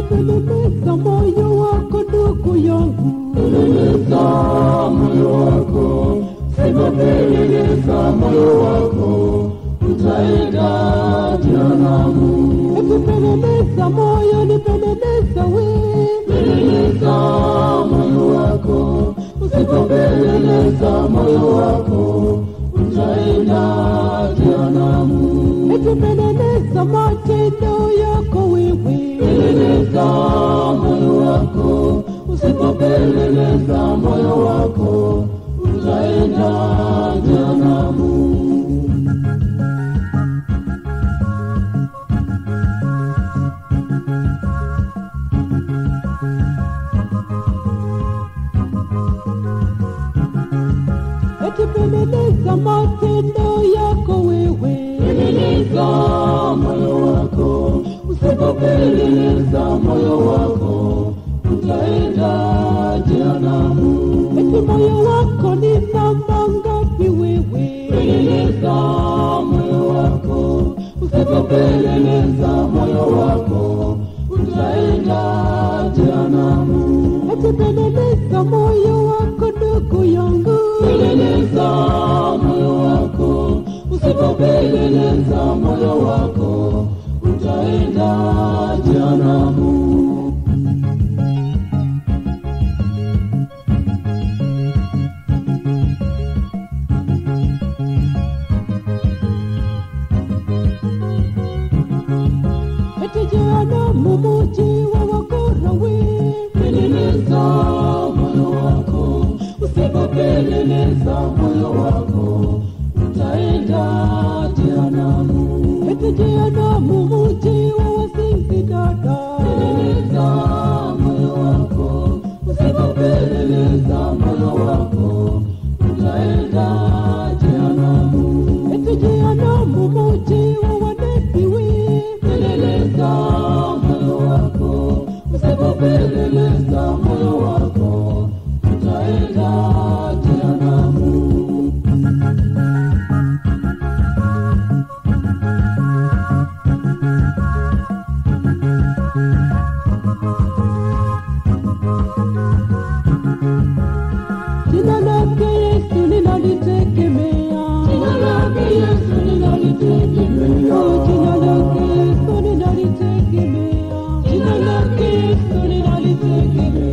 Peleleza moyo wako ndugu yangu, peleleza moyo wako, sema peleleza moyo wako, utaenda jehanamu. eti peleleza moyo ni peleleza we, peleleza moyo wako, usipopeleleza moyo wako, utaenda jehanamu. eti peleleza matendo yako wewe, peleleza moyo wako, usipopeleleza moyo wako, utaenda jehanamu. eti peleleza matendo yako wewe, peleleza moyo wako, usipopeleleza moyo wako, utaenda jehanamu. eti moyo wako ni namba ngapi wewe, peleleza moyo wako, usipopeleleza moyo wako, utaenda jehanamu. eti peleleza moyo wako ndugu yangu, peleleza moyo wako, usipopeleleza moyo wako, utaenda jehanamu. eti jehanamu muji wa wakora we, peleleza moyo wako, usipopeleleza moyo wako, utaenda jehanamu. eti jehanamu muji wa wazinzi dada, peleleza moyo wako, usipopeleleza moyo wako, utaenda jehanamu. eti jehanamu muji wa wanepi we, peleleza moyo wako, usipopeleleza moyo wako, utaenda jehanamu. jina lake Yesu ninalitegemea, Jina lake Yesu ninalitegemea. oh jina lake Yesu ninalitegemea, Jina lake Yesu ninalitegemea.